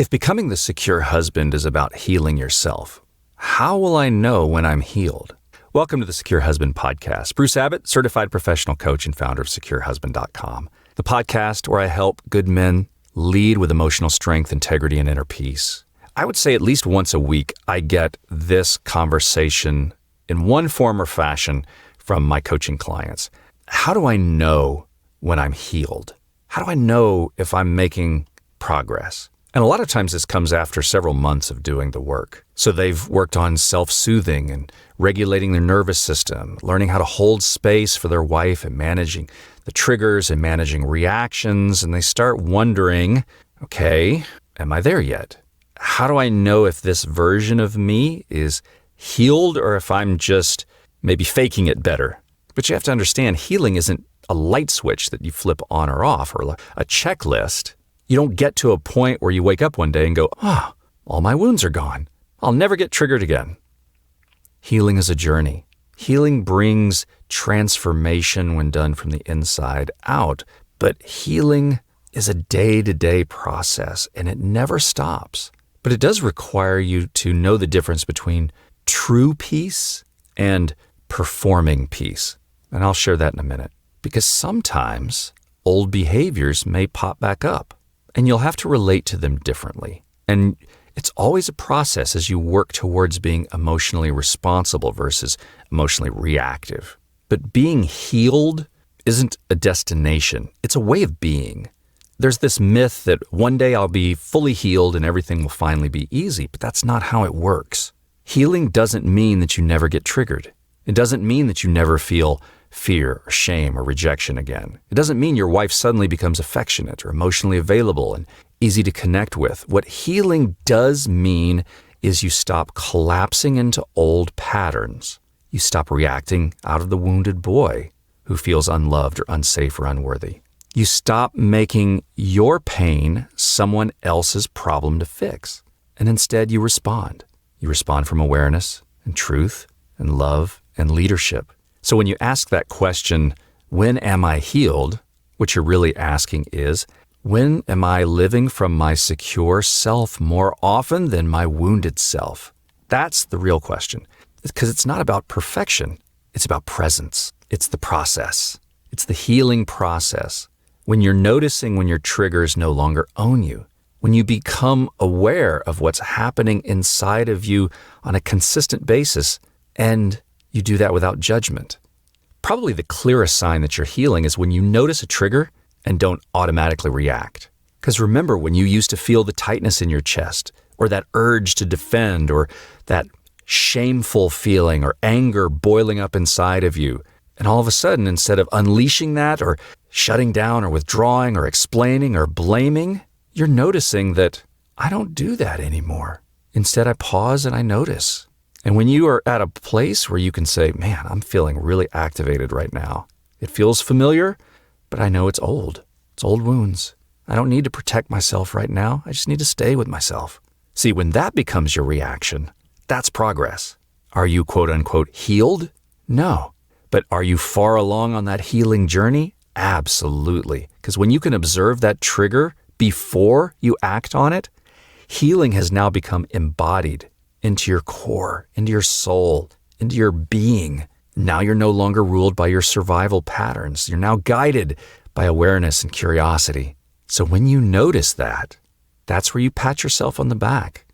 If becoming the secure husband is about healing yourself, how will I know when I'm healed? Welcome to the Secure Husband Podcast. Bruce Abbott, certified professional coach and founder of SecureHusband.com, the podcast where I help good men lead with emotional strength, integrity, and inner peace. I would say at least once a week, I get this conversation in one form or fashion from my coaching clients. How do I know when I'm healed? How do I know if I'm making progress? And a lot of times this comes after several months of doing the work. So they've worked on self-soothing and regulating their nervous system, learning how to hold space for their wife and managing the triggers and managing reactions. And they start wondering, okay, am I there yet? How do I know if this version of me is healed or if I'm just maybe faking it better? But you have to understand, healing isn't a light switch that you flip on or off or a checklist. You don't get to a point where you wake up one day and go, all my wounds are gone. I'll never get triggered again. Healing is a journey. Healing brings transformation when done from the inside out. But healing is a day-to-day process, and it never stops. But it does require you to know the difference between true peace and performing peace. And I'll share that in a minute. Because sometimes old behaviors may pop back up. And you'll have to relate to them differently. And it's always a process as you work towards being emotionally responsible versus emotionally reactive. But being healed isn't a destination. It's a way of being. There's this myth that one day I'll be fully healed and everything will finally be easy, but that's not how it works. Healing doesn't mean that you never get triggered. It doesn't mean that you never feel fear or shame or rejection again. It doesn't mean your wife suddenly becomes affectionate or emotionally available and easy to connect with. What healing does mean is you stop collapsing into old patterns. You stop reacting out of the wounded boy who feels unloved or unsafe or unworthy. You stop making your pain someone else's problem to fix. And instead you respond. You respond from awareness and truth and love and leadership. So when you ask that question, when am I healed? What you're really asking is, when am I living from my secure self more often than my wounded self? That's the real question. Because it's not about perfection. It's about presence. It's the process. It's the healing process. When you're noticing when your triggers no longer own you, when you become aware of what's happening inside of you on a consistent basis, and you do that without judgment. Probably the clearest sign that you're healing is when you notice a trigger and don't automatically react. Because remember, when you used to feel the tightness in your chest, or that urge to defend, or that shameful feeling or anger boiling up inside of you, and all of a sudden, instead of unleashing that or shutting down or withdrawing or explaining or blaming, you're noticing that I don't do that anymore. Instead, I pause and I notice. And when you are at a place where you can say, man, I'm feeling really activated right now. It feels familiar, but I know it's old. It's old wounds. I don't need to protect myself right now. I just need to stay with myself. See, when that becomes your reaction, that's progress. Are you quote unquote healed? No. But are you far along on that healing journey? Absolutely. Because when you can observe that trigger before you act on it, healing has now become embodied into your core, into your soul, into your being. Now you're no longer ruled by your survival patterns. You're now guided by awareness and curiosity. So when you notice that, that's where you pat yourself on the back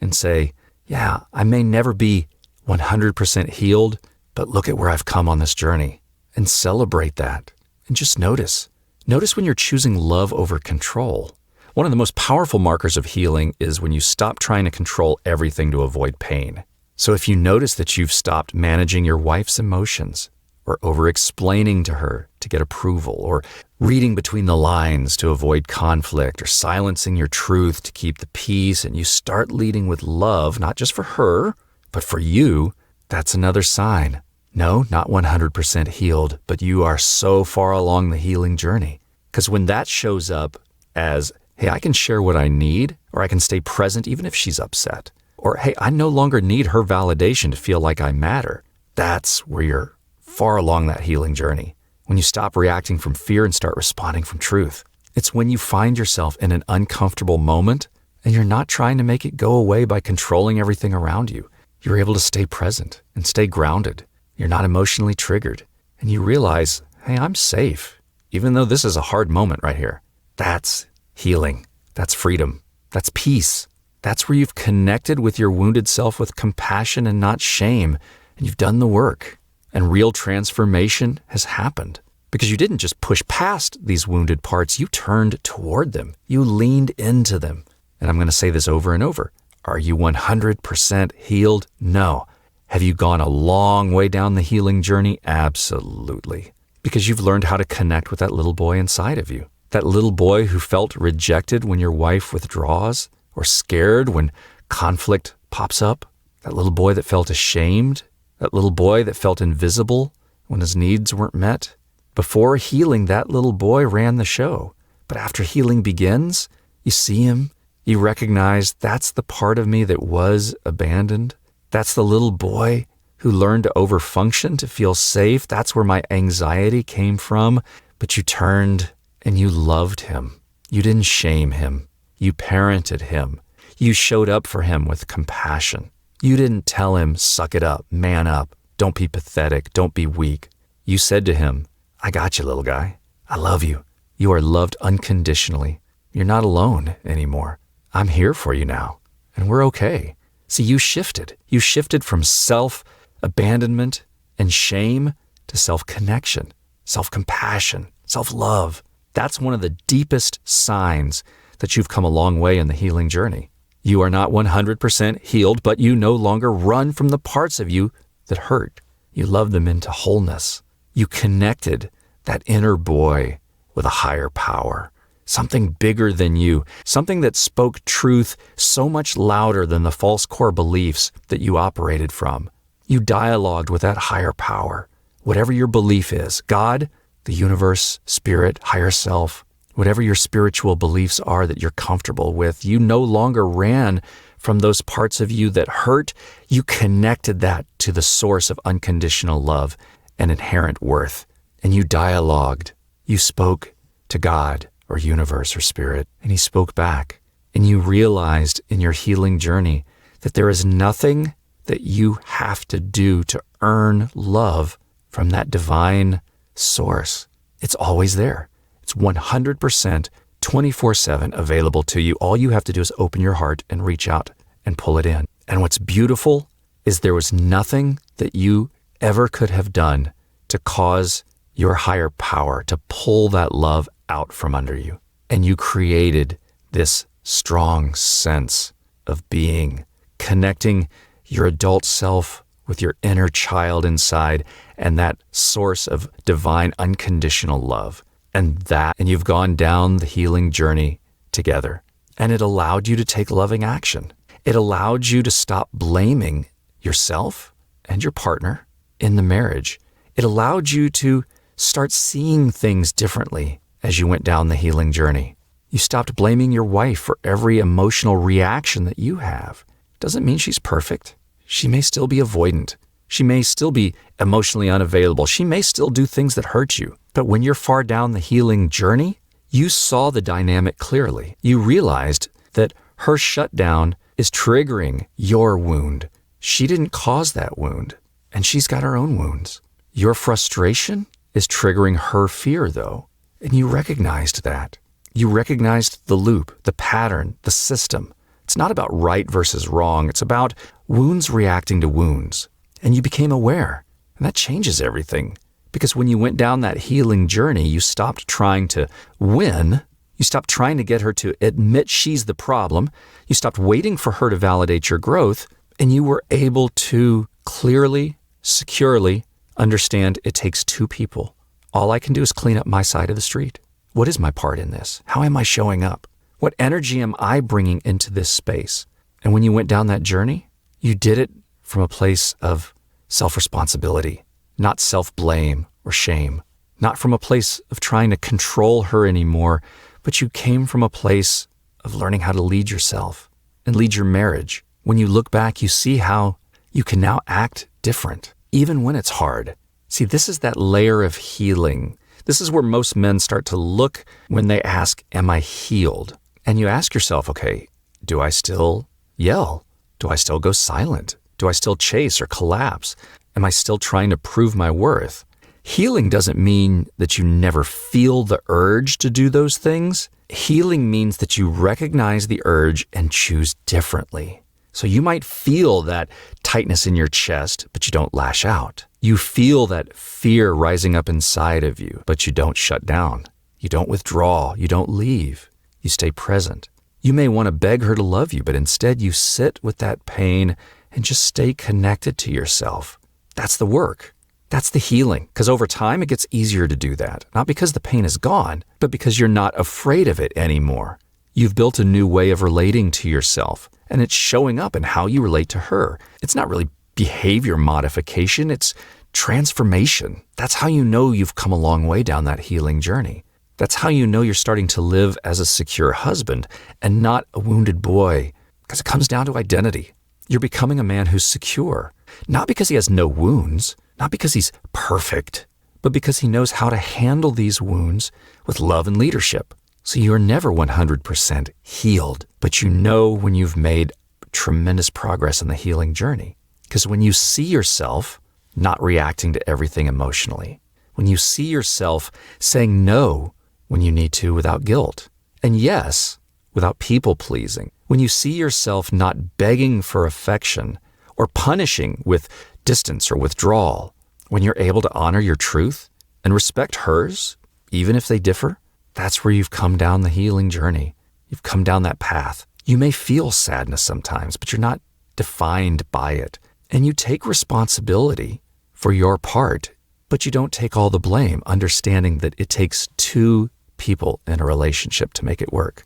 and say, yeah, I may never be 100% healed, but look at where I've come on this journey, and celebrate that. And just notice. Notice when you're choosing love over control. One of the most powerful markers of healing is when you stop trying to control everything to avoid pain. So if you notice that you've stopped managing your wife's emotions, or over-explaining to her to get approval, or reading between the lines to avoid conflict, or silencing your truth to keep the peace, and you start leading with love, not just for her, but for you, that's another sign. No, not 100% healed, but you are so far along the healing journey. Because when that shows up as, hey, I can share what I need, or I can stay present even if she's upset, or hey, I no longer need her validation to feel like I matter, that's where you're far along that healing journey. When you stop reacting from fear and start responding from truth. It's when you find yourself in an uncomfortable moment And you're not trying to make it go away by controlling everything around you. You're able to stay present and stay grounded. You're not emotionally triggered. And you realize, hey, I'm safe, even though this is a hard moment right here. That's healing. That's freedom. That's peace. That's where you've connected with your wounded self with compassion and not shame. And you've done the work. And real transformation has happened. Because you didn't just push past these wounded parts, you turned toward them. You leaned into them. And I'm going to say this over and over. Are you 100% healed? No. Have you gone a long way down the healing journey? Absolutely. Because you've learned how to connect with that little boy inside of you. That little boy who felt rejected when your wife withdraws, or scared when conflict pops up. That little boy that felt ashamed. That little boy that felt invisible when his needs weren't met. Before healing, that little boy ran the show. But after healing begins, you see him. You recognize that's the part of me that was abandoned. That's the little boy who learned to overfunction to feel safe. That's where my anxiety came from. But you turned and you loved him. You didn't shame him. You parented him. You showed up for him with compassion. You didn't tell him, suck it up, man up, don't be pathetic, don't be weak. You said to him, I got you, little guy. I love you. You are loved unconditionally. You're not alone anymore. I'm here for you now, and we're okay. See, you shifted. You shifted from self-abandonment and shame to self-connection, self-compassion, self-love. That's one of the deepest signs that you've come a long way in the healing journey. You are not 100% healed, but you no longer run from the parts of you that hurt. You love them into wholeness. You connected that inner boy with a higher power. Something bigger than you, something that spoke truth so much louder than the false core beliefs that you operated from. You dialogued with that higher power, whatever your belief is, God, the universe, spirit, higher self, whatever your spiritual beliefs are that you're comfortable with. You no longer ran from those parts of you that hurt. You connected that to the source of unconditional love and inherent worth. And you dialogued. You spoke to God, or universe or spirit, and he spoke back. And you realized in your healing journey that there is nothing that you have to do to earn love from that divine source. It's always there. It's 100% 24/7 available to you. All you have to do is open your heart and reach out and pull it in. And what's beautiful is there was nothing that you ever could have done to cause your higher power to pull that love out from under you. And you created this strong sense of being, connecting your adult self with your inner child inside and that source of divine unconditional love. And you've gone down the healing journey together. And it allowed you to take loving action. It allowed you to stop blaming yourself and your partner in the marriage. It allowed you to start seeing things differently as you went down the healing journey. You stopped blaming your wife for every emotional reaction that you have. Doesn't mean she's perfect. She may still be avoidant. She may still be emotionally unavailable. She may still do things that hurt you. But when you're far down the healing journey, you saw the dynamic clearly. You realized that her shutdown is triggering your wound. She didn't cause that wound, and she's got her own wounds. Your frustration is triggering her fear, though. And you recognized that. You recognized the loop, the pattern, the system. It's not about right versus wrong. It's about wounds reacting to wounds. And you became aware. And that changes everything. Because when you went down that healing journey, you stopped trying to win. You stopped trying to get her to admit she's the problem. You stopped waiting for her to validate your growth. And you were able to clearly, securely understand it takes two people. All I can do is clean up my side of the street. What is my part in this? How am I showing up? What energy am I bringing into this space? And when you went down that journey, you did it from a place of self-responsibility, not self-blame or shame, not from a place of trying to control her anymore, but you came from a place of learning how to lead yourself and lead your marriage. When you look back, you see how you can now act different, even when it's hard. See, this is that layer of healing. This is where most men start to look when they ask, am I healed? And you ask yourself, okay, Do I still yell? Do I still go silent? Do I still chase or collapse? Am I still trying to prove my worth? Healing doesn't mean that you never feel the urge to do those things. Healing means that you recognize the urge and choose differently. So you might feel that tightness in your chest, but you don't lash out. You feel that fear rising up inside of you, but you don't shut down. You don't withdraw. You don't leave. You stay present. You may want to beg her to love you, but instead you sit with that pain and just stay connected to yourself. That's the work. That's the healing. Because over time, it gets easier to do that. Not because the pain is gone, but because you're not afraid of it anymore. You've built a new way of relating to yourself, and it's showing up in how you relate to her. It's not really behavior modification, it's transformation. That's how you know you've come a long way down that healing journey. That's how you know you're starting to live as a secure husband and not a wounded boy, because it comes down to identity. You're becoming a man who's secure, not because he has no wounds, not because he's perfect, but because he knows how to handle these wounds with love and leadership. So you're never 100% healed, but you know when you've made tremendous progress in the healing journey. Because when you see yourself not reacting to everything emotionally, when you see yourself saying no when you need to without guilt, and yes without people-pleasing, when you see yourself not begging for affection or punishing with distance or withdrawal, when you're able to honor your truth and respect hers, even if they differ, that's where you've come down the healing journey. You've come down that path. You may feel sadness sometimes, but you're not defined by it. And you take responsibility for your part, but you don't take all the blame, understanding that it takes two people in a relationship to make it work.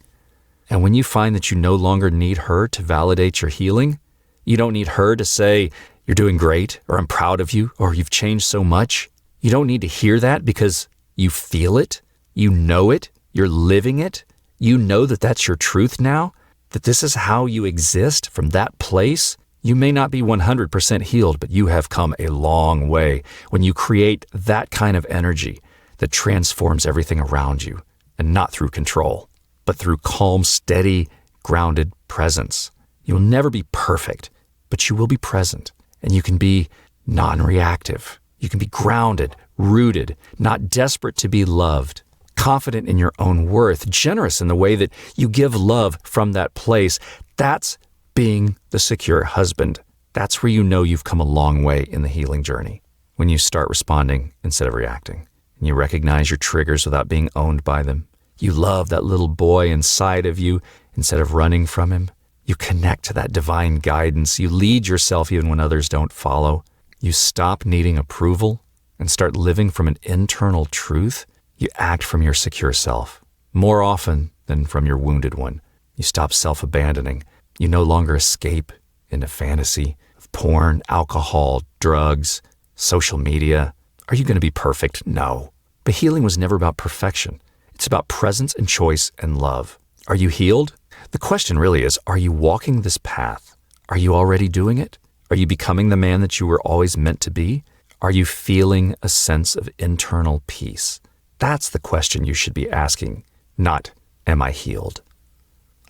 And when you find that you no longer need her to validate your healing, you don't need her to say, you're doing great, or I'm proud of you, or you've changed so much. You don't need to hear that because you feel it. You know it, you're living it, you know that that's your truth now, that this is how you exist from that place. You may not be 100% healed, but you have come a long way when you create that kind of energy that transforms everything around you, and not through control, but through calm, steady, grounded presence. You'll never be perfect, but you will be present, and you can be non-reactive. You can be grounded, rooted, not desperate to be loved, confident in your own worth, generous in the way that you give love from that place. That's being the secure husband. That's where you know you've come a long way in the healing journey. When you start responding instead of reacting, and you recognize your triggers without being owned by them. You love that little boy inside of you instead of running from him. You connect to that divine guidance. You lead yourself even when others don't follow. You stop needing approval and start living from an internal truth. You act from your secure self, more often than from your wounded one. You stop self-abandoning. You no longer escape into fantasy of porn, alcohol, drugs, social media. Are you going to be perfect? No. But healing was never about perfection. It's about presence and choice and love. Are you healed? The question really is, are you walking this path? Are you already doing it? Are you becoming the man that you were always meant to be? Are you feeling a sense of internal peace? That's the question you should be asking, not, am I healed?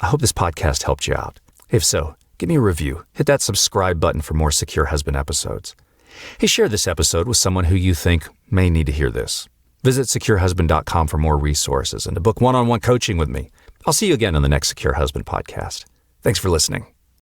I hope this podcast helped you out. If so, give me a review. Hit that subscribe button for more Secure Husband episodes. Hey, share this episode with someone who you think may need to hear this. Visit securehusband.com for more resources and to book one-on-one coaching with me. I'll see you again on the next Secure Husband podcast. Thanks for listening.